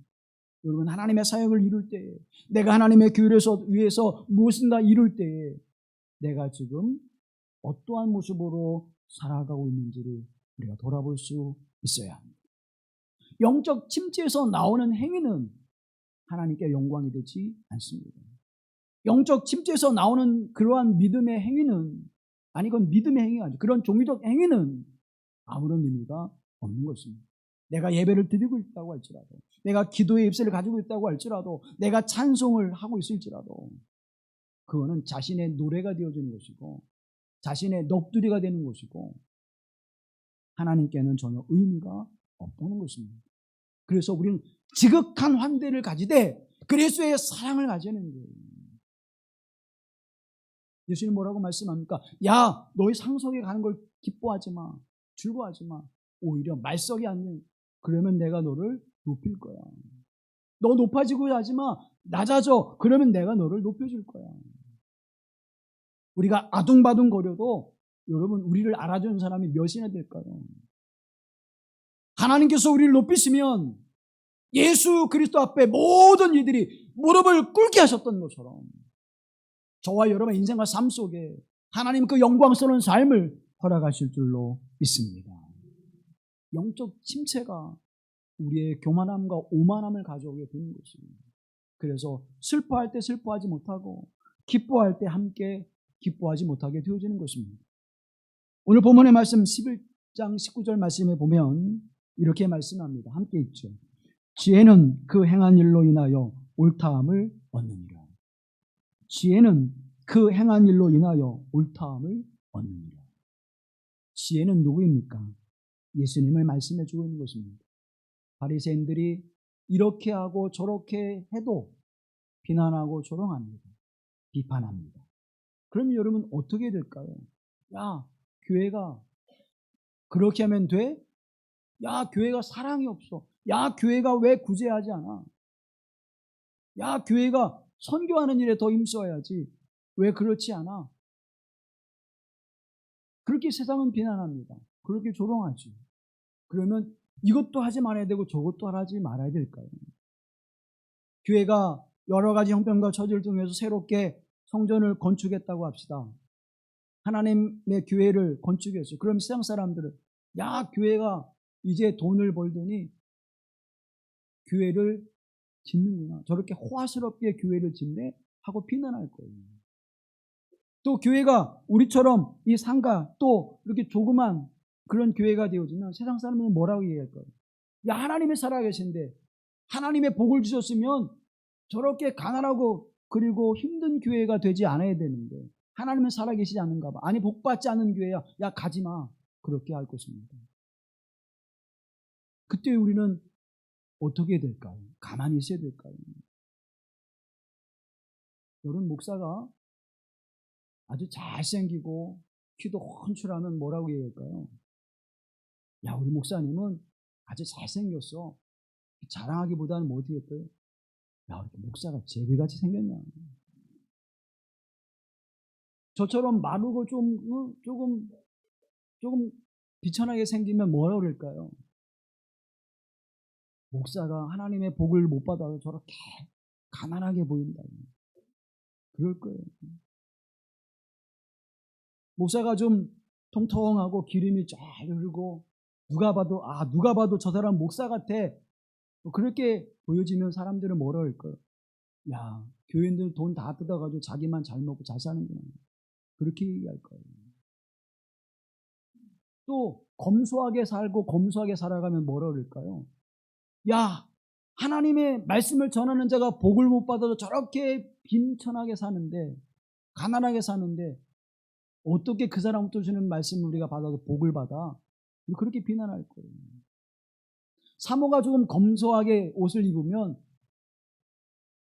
여러분, 하나님의 사역을 이룰 때에, 내가 하나님의 교회를 위해서 무엇인가 이룰 때에 내가 지금 어떠한 모습으로 살아가고 있는지를 우리가 돌아볼 수 있어야 합니다. 영적 침체에서 나오는 행위는 하나님께 영광이 되지 않습니다. 영적 침체에서 나오는 그러한 믿음의 행위는, 아니 그건 믿음의 행위가 아니죠. 그런 종교적 행위는 아무런 의미가 없는 것입니다. 내가 예배를 드리고 있다고 할지라도, 내가 기도의 입술을 가지고 있다고 할지라도, 내가 찬송을 하고 있을지라도 그거는 자신의 노래가 되어지는 것이고 자신의 넋두리가 되는 것이고 하나님께는 전혀 의미가 없다는 것입니다. 그래서 우리는 지극한 환대를 가지되 그리스도의 사랑을 가져야 하는 거예요. 예수님 뭐라고 말씀합니까? 야, 너희 상속에 가는 걸 기뻐하지 마, 즐거워하지 마. 오히려 말석이 앉는, 그러면 내가 너를 높일 거야. 너 높아지고 하지 마, 낮아져. 그러면 내가 너를 높여줄 거야. 우리가 아둥바둥 거려도 여러분, 우리를 알아주는 사람이 몇이나 될까요? 하나님께서 우리를 높이시면 예수 그리스도 앞에 모든 이들이 무릎을 꿇게 하셨던 것처럼 저와 여러분의 인생과 삶 속에 하나님 그 영광스러운 삶을 허락하실 줄로 믿습니다. 영적 침체가 우리의 교만함과 오만함을 가져오게 되는 것입니다. 그래서 슬퍼할 때 슬퍼하지 못하고 기뻐할 때 함께 기뻐하지 못하게 되어지는 것입니다. 오늘 본문의 말씀 11장 19절 말씀에 보면 이렇게 말씀합니다. 함께 읽죠. 지혜는 그 행한 일로 인하여 옳다함을 얻느니라. 지혜는 그 행한 일로 인하여 옳다함을 얻느니라. 지혜는 누구입니까? 예수님을 말씀해 주고 있는 것입니다. 바리새인들이 이렇게 하고 저렇게 해도 비난하고 조롱합니다. 비판합니다. 그럼 여러분 어떻게 될까요? 야, 교회가 그렇게 하면 돼? 야, 교회가 사랑이 없어. 야, 교회가 왜 구제하지 않아? 야, 교회가 선교하는 일에 더 힘써야지. 왜 그렇지 않아? 그렇게 세상은 비난합니다. 그렇게 조롱하지. 그러면 이것도 하지 말아야 되고 저것도 하지 말아야 될까요? 교회가 여러 가지 형편과 처지를 통해서 새롭게 성전을 건축했다고 합시다. 하나님의 교회를 건축했어요. 그럼 세상 사람들은 야, 교회가 이제 돈을 벌더니 교회를 짓는구나. 저렇게 호화스럽게 교회를 짓네? 하고 비난할 거예요. 또 교회가 우리처럼 이 상가 또 이렇게 조그만 그런 교회가 되어지면 세상 사람들은 뭐라고 얘기할 거예요? 야, 하나님이 살아계신데 하나님의 복을 주셨으면 저렇게 가난하고 그리고 힘든 교회가 되지 않아야 되는데 하나님은 살아계시지 않는가 봐. 아니, 복받지 않은 교회야. 야, 가지마. 그렇게 할 것입니다. 그때 우리는 어떻게 될까요? 가만히 있어야 될까요? 여러분, 목사가 아주 잘생기고 키도 훤칠하면 뭐라고 얘기할까요? 야, 우리 목사님은 아주 잘생겼어. 자랑하기보다는 뭐 어떻게 할까요? 야, 우리 목사가 제비같이 생겼냐. 저처럼 마르고 조금 비천하게 생기면 뭐라고 그럴까요? 목사가 하나님의 복을 못 받아서 저렇게 가난하게 보인다. 그럴 거예요. 목사가 좀 통통하고 기름이 쫙 흐르고 누가 봐도 저 사람 목사 같아. 그렇게 보여지면 사람들은 뭐라 할까요? 야, 교인들 돈 다 뜯어가지고 자기만 잘 먹고 잘 사는구나. 그렇게 얘기할 거예요. 또 검소하게 살고 검소하게 살아가면 뭐라 그럴까요? 야, 하나님의 말씀을 전하는 자가 복을 못 받아도 저렇게 빈천하게 사는데, 가난하게 사는데 어떻게 그 사람부터 주는 말씀을 우리가 받아도 복을 받아? 그렇게 비난할 거예요. 사모가 조금 검소하게 옷을 입으면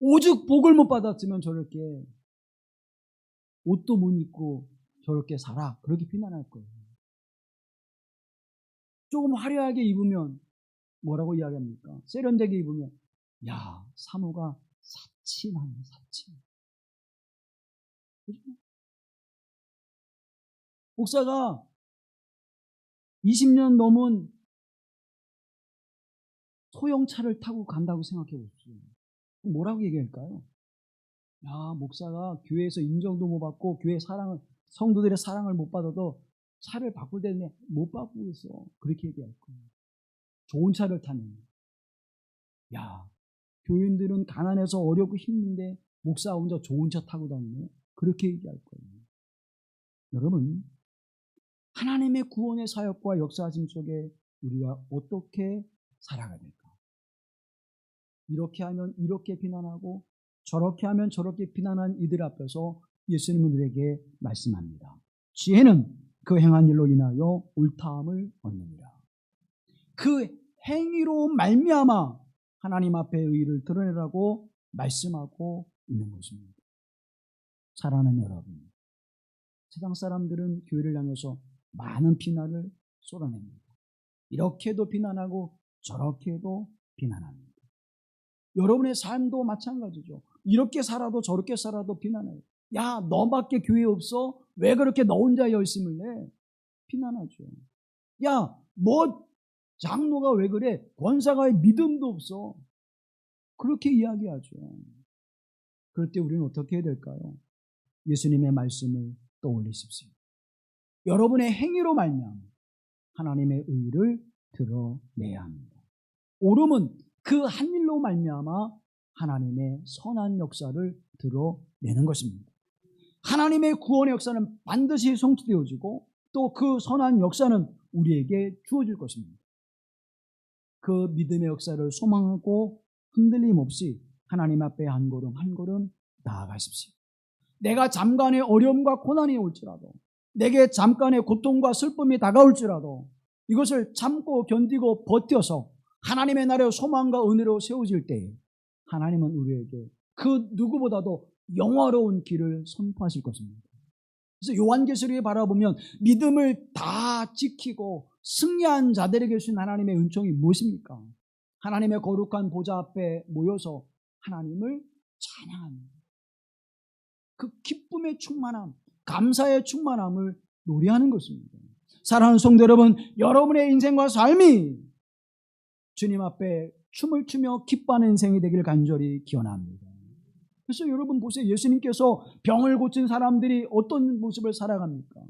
오죽 복을 못 받았으면 저렇게 옷도 못 입고 저렇게 살아. 그렇게 비난할 거예요. 조금 화려하게 입으면 뭐라고 이야기합니까? 세련되게 입으면 야, 사모가 사치하네, 사치. 그죠? 목사가 20년 넘은 소형차를 타고 간다고 생각해 보십시오. 뭐라고 얘기할까요? 야, 목사가 교회에서 인정도 못 받고 교회 사랑을, 성도들의 사랑을 못 받아도 차를 바꿀 때는 못 바꾸고 있어. 그렇게 얘기할 거예요. 좋은 차를 타면. 야, 교인들은 가난해서 어렵고 힘든데 목사 혼자 좋은 차 타고 다니네. 그렇게 얘기할 거예요. 여러분, 하나님의 구원의 사역과 역사하심 속에 우리가 어떻게 살아가야 될까? 이렇게 하면 이렇게 비난하고 저렇게 하면 저렇게 비난한 이들 앞에서 예수님은 우리에게 말씀합니다. 지혜는 그 행한 일로 인하여 옳다함을 얻느니라. 그 행위로 말미암아 하나님 앞에 의의를 드러내라고 말씀하고 있는 것입니다. 사랑하는 여러분, 세상 사람들은 교회를 향해서 많은 비난을 쏟아냅니다. 이렇게도 비난하고 저렇게도 비난합니다. 여러분의 삶도 마찬가지죠. 이렇게 살아도 저렇게 살아도 비난해요. 야, 너밖에 교회 없어? 왜 그렇게 너 혼자 열심을 내? 비난하죠. 야, 뭐 장로가 왜 그래? 권사가 왜 믿음도 없어? 그렇게 이야기하죠. 그럴 때 우리는 어떻게 해야 될까요? 예수님의 말씀을 떠올리십시오. 여러분의 행위로 말미암아 하나님의 의를 드러내야 합니다. 오름은 그 한 일로 말미암아 하나님의 선한 역사를 드러내는 것입니다. 하나님의 구원의 역사는 반드시 성취되어지고 또 그 선한 역사는 우리에게 주어질 것입니다. 그 믿음의 역사를 소망하고 흔들림 없이 하나님 앞에 한 걸음 한 걸음 나아가십시오. 내가 잠깐의 어려움과 고난이 올지라도, 내게 잠깐의 고통과 슬픔이 다가올지라도 이것을 참고 견디고 버텨서 하나님의 나라의 소망과 은혜로 세워질 때에 하나님은 우리에게 그 누구보다도 영화로운 길을 선포하실 것입니다. 그래서 요한계시록에 바라보면 믿음을 다 지키고 승리한 자들에게 주신 하나님의 은총이 무엇입니까? 하나님의 거룩한 보좌 앞에 모여서 하나님을 찬양합니다. 그 기쁨의 충만함, 감사의 충만함을 노래하는 것입니다. 사랑하는 성도 여러분, 여러분의 인생과 삶이 주님 앞에 춤을 추며 기뻐하는 인생이 되기를 간절히 기원합니다. 그래서 여러분 보세요. 예수님께서 병을 고친 사람들이 어떤 모습을 살아갑니까?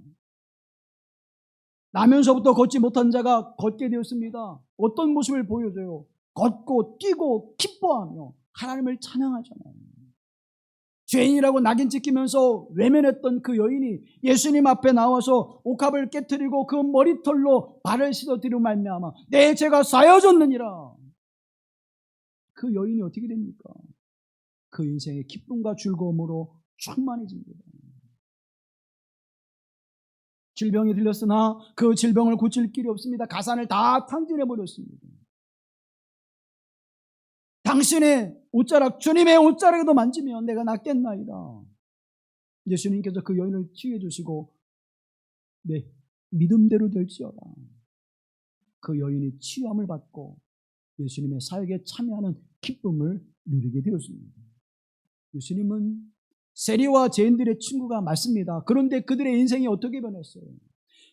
나면서부터 걷지 못한 자가 걷게 되었습니다. 어떤 모습을 보여줘요? 걷고 뛰고 기뻐하며 하나님을 찬양하잖아요. 죄인이라고 낙인 찍히면서 외면했던 그 여인이 예수님 앞에 나와서 옥합을 깨뜨리고 그 머리털로 발을 씻어드리고 말미암아 내 죄가 사여졌느니라. 그 여인이 어떻게 됩니까? 그 인생의 기쁨과 즐거움으로 충만해집니다. 질병이 들렸으나 그 질병을 고칠 길이 없습니다. 가산을 다 탕진해버렸습니다. 당신의 옷자락, 주님의 옷자락에도 만지면 내가 낫겠나이다. 예수님께서 그 여인을 치유해 주시고 네, 믿음대로 될지어다. 그 여인이 치유함을 받고 예수님의 사역에 참여하는 기쁨을 누리게 되었습니다. 예수님은 세리와 죄인들의 친구가 맞습니다. 그런데 그들의 인생이 어떻게 변했어요?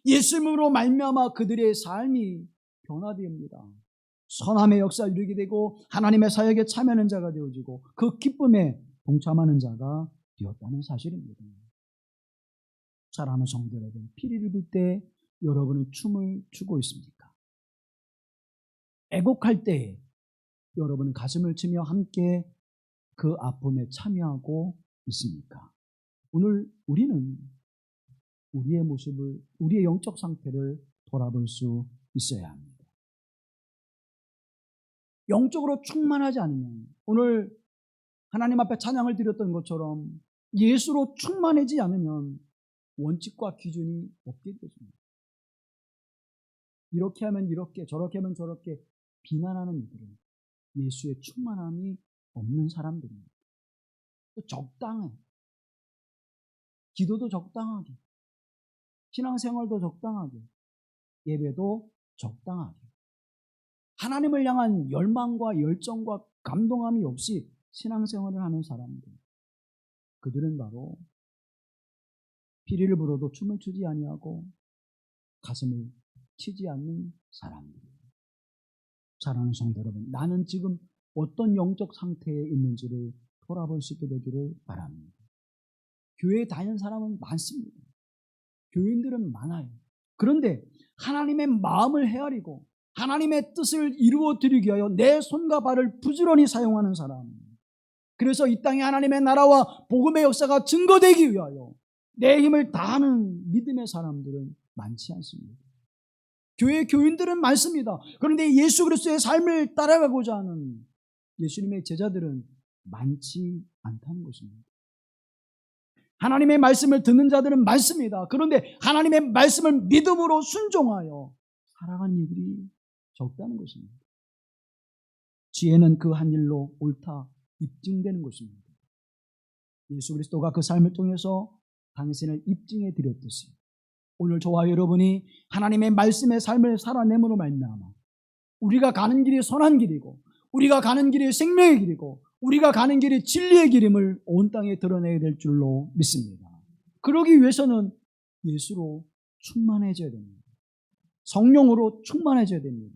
예수님으로 말미암아 그들의 삶이 변화됩니다. 선함의 역사를 누리게 되고 하나님의 사역에 참여하는 자가 되어지고 그 기쁨에 동참하는 자가 되었다는 사실입니다. 사랑하는 성도 여러분, 피리를 불 때 여러분은 춤을 추고 있습니까? 애곡할 때 여러분은 가슴을 치며 함께 그 아픔에 참여하고 있습니까? 오늘 우리는 우리의 모습을, 우리의 영적 상태를 돌아볼 수 있어야 합니다. 영적으로 충만하지 않으면 오늘 하나님 앞에 찬양을 드렸던 것처럼 예수로 충만하지 않으면 원칙과 기준이 없게 되십니다. 이렇게 하면 이렇게, 저렇게 하면 저렇게 비난하는 이들은 예수의 충만함이 없는 사람들입니다. 또 적당해. 기도도 적당하게, 신앙생활도 적당하게, 예배도 적당하게. 하나님을 향한 열망과 열정과 감동함이 없이 신앙생활을 하는 사람들, 그들은 바로 피리를 불어도 춤을 추지 아니하고 가슴을 치지 않는 사람들이에요. 사랑하는 성도 여러분, 나는 지금 어떤 영적 상태에 있는지를 돌아볼 수 있게 되기를 바랍니다. 교회에 다니는 사람은 많습니다. 교인들은 많아요. 그런데 하나님의 마음을 헤아리고 하나님의 뜻을 이루어드리기 위하여 내 손과 발을 부지런히 사용하는 사람, 그래서 이 땅에 하나님의 나라와 복음의 역사가 증거되기 위하여 내 힘을 다하는 믿음의 사람들은 많지 않습니다. 교회 교인들은 많습니다. 그런데 예수 그리스도의 삶을 따라가고자 하는 예수님의 제자들은 많지 않다는 것입니다. 하나님의 말씀을 듣는 자들은 많습니다. 그런데 하나님의 말씀을 믿음으로 순종하여 살아가는 이들이 적다는 것입니다. 지혜는 그 한 일로 옳다 입증되는 것입니다. 예수 그리스도가 그 삶을 통해서 당신을 입증해 드렸듯이 오늘 저와 여러분이 하나님의 말씀의 삶을 살아내므로 말미암아 우리가 가는 길이 선한 길이고 우리가 가는 길이 생명의 길이고 우리가 가는 길이 진리의 길임을 온 땅에 드러내야 될 줄로 믿습니다. 그러기 위해서는 예수로 충만해져야 됩니다. 성령으로 충만해져야 됩니다.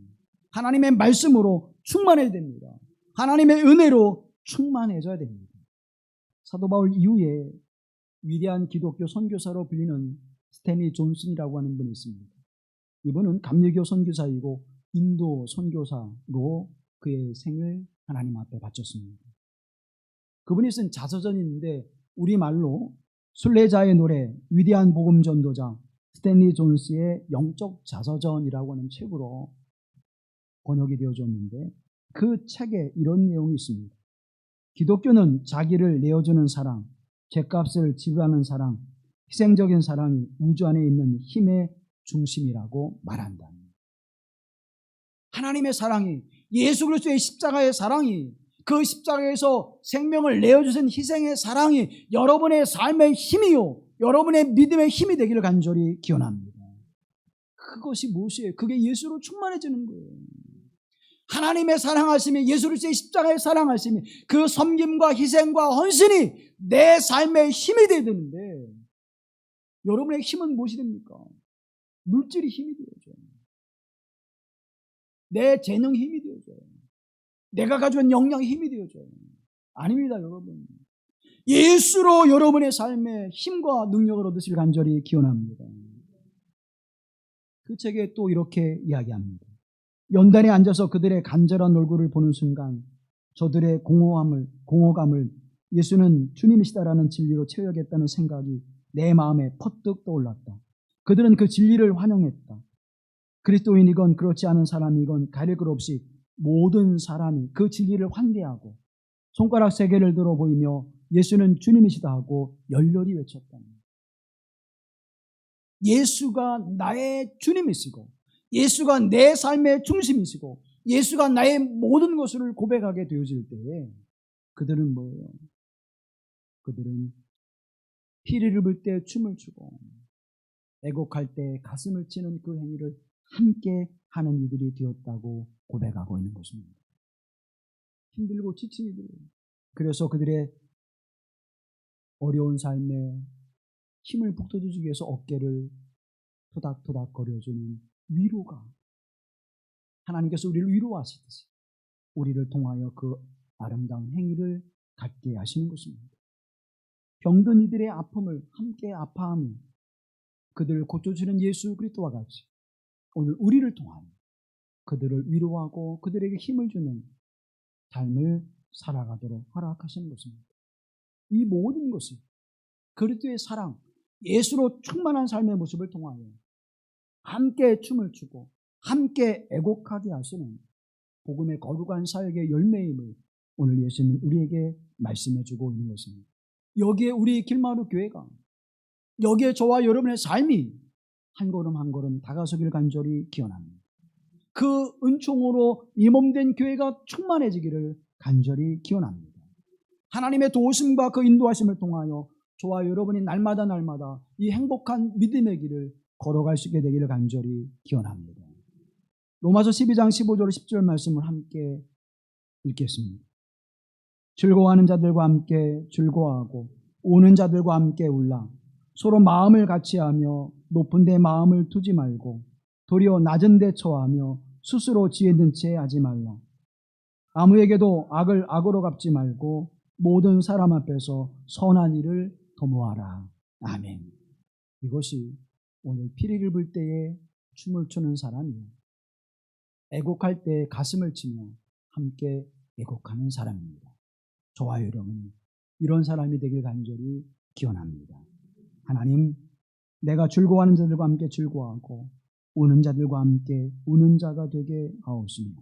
하나님의 말씀으로 충만해야 됩니다. 하나님의 은혜로 충만해져야 됩니다. 사도 바울 이후에 위대한 기독교 선교사로 불리는 스탠리 존슨이라고 하는 분이 있습니다. 이분은 감리교 선교사이고 인도 선교사로 그의 생을 하나님 앞에 바쳤습니다. 그분이 쓴 자서전인데 우리말로 순례자의 노래, 위대한 복음 전도자 스탠리 존스의 영적 자서전이라고 하는 책으로 번역이 되어졌는데 그 책에 이런 내용이 있습니다. 기독교는 자기를 내어주는 사랑, 죗값을 지불하는 사랑, 희생적인 사랑이 우주 안에 있는 힘의 중심이라고 말한다. 하나님의 사랑이, 예수 그리스도의 십자가의 사랑이, 그 십자가에서 생명을 내어주신 희생의 사랑이 여러분의 삶의 힘이요, 여러분의 믿음의 힘이 되기를 간절히 기원합니다. 그것이 무엇이에요? 그게 예수로 충만해지는 거예요. 하나님의 사랑하심이, 예수 그리스도의 십자가의 사랑하심이, 그 섬김과 희생과 헌신이 내 삶의 힘이 되어야 되는데 여러분의 힘은 무엇이 됩니까? 물질이 힘이 되어져요. 내 재능 힘이 되어져요. 내가 가지고 있는 역량이 힘이 되어져요. 아닙니다, 여러분. 예수로 여러분의 삶에 힘과 능력을 얻으시길 간절히 기원합니다. 그 책에 또 이렇게 이야기합니다. 연단에 앉아서 그들의 간절한 얼굴을 보는 순간 저들의 공허감을 예수는 주님이시다라는 진리로 채워야겠다는 생각이 내 마음에 퍼뜩 떠올랐다. 그들은 그 진리를 환영했다. 그리스도인이건 그렇지 않은 사람이건 가릴 것 없이 모든 사람이 그 진리를 환대하고 손가락 3개를 들어 보이며 예수는 주님이시다 하고 열렬히 외쳤다. 예수가 나의 주님이시고 예수가 내 삶의 중심이시고 예수가 나의 모든 것을 고백하게 되어질 때에 그들은 뭐예요? 그들은 피리를 불 때 춤을 추고 애곡할 때 가슴을 치는 그 행위를 함께 하는 이들이 되었다고 고백하고 있는 것입니다. 힘들고 지친 이들, 그래서 그들의 어려운 삶에 힘을 북돋워주기 위해서 어깨를 토닥토닥 거려주는 위로가, 하나님께서 우리를 위로하시듯이 우리를 통하여 그 아름다운 행위를 갖게 하시는 것입니다. 병든 이들의 아픔을 함께 아파하며 그들을 고쳐주는 예수 그리스도와 같이 오늘 우리를 통하여 그들을 위로하고 그들에게 힘을 주는 삶을 살아가도록 허락하시는 것입니다. 이 모든 것이 그리스도의 사랑, 예수로 충만한 삶의 모습을 통하여 함께 춤을 추고 함께 애곡하게 하시는 복음의 거룩한 사역의 열매임을 오늘 예수는 우리에게 말씀해 주고 있는 것입니다. 여기에 우리 길마루 교회가, 여기에 저와 여러분의 삶이 한 걸음 한 걸음 다가서길 간절히 기원합니다. 그 은총으로 이 몸된 교회가 충만해지기를 간절히 기원합니다. 하나님의 도우심과 그 인도하심을 통하여 저와 여러분이 날마다 이 행복한 믿음의 길을 걸어갈 수 있게 되기를 간절히 기원합니다. 로마서 12장 15절 10절 말씀을 함께 읽겠습니다. 즐거워하는 자들과 함께 즐거워하고 우는 자들과 함께 울라. 서로 마음을 같이하며 높은 데 마음을 두지 말고 도리어 낮은 데 처하며 스스로 지혜 든 채 하지 말라. 아무에게도 악을 악으로 갚지 말고 모든 사람 앞에서 선한 일을 도모하라. 아멘. 이것이 오늘 피리를 불 때에 춤을 추는 사람이요, 애곡할 때 가슴을 치며 함께 애곡하는 사람입니다. 저와 여러분, 이런 사람이 되길 간절히 기원합니다. 하나님, 내가 즐거워하는 자들과 함께 즐거워하고 우는 자들과 함께 우는 자가 되게 하옵시며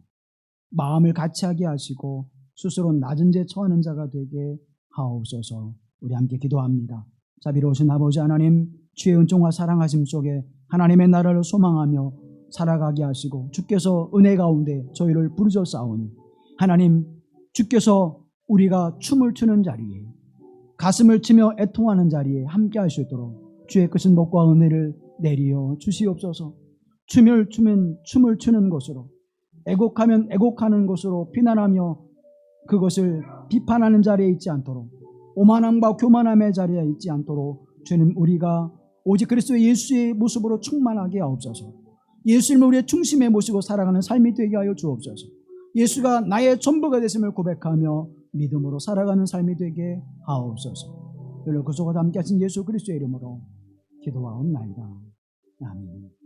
마음을 같이하게 하시고 스스로 낮은 데 처하는 자가 되게 하옵소서. 우리 함께 기도합니다. 자비로우신 아버지 하나님, 주의 은총과 사랑하심 속에 하나님의 나라를 소망하며 살아가게 하시고 주께서 은혜 가운데 저희를 부르짖어 싸우니 하나님, 주께서 우리가 춤을 추는 자리에 가슴을 치며 애통하는 자리에 함께 할 수 있도록 주의 크신 복과 은혜를 내리어 주시옵소서. 춤을 추는 것으로, 애곡하면 애곡하는 것으로 비난하며 그것을 비판하는 자리에 있지 않도록, 오만함과 교만함의 자리에 있지 않도록 주님, 우리가 오직 그리스도 예수의 모습으로 충만하게 하옵소서. 예수님을 우리의 중심에 모시고 살아가는 삶이 되게 하여 주옵소서. 예수가 나의 전부가 되심을 고백하며 믿음으로 살아가는 삶이 되게 하옵소서. 여러분, 그 속에 함께 하신 예수 그리스도의 이름으로 기도하옵나이다. 아멘.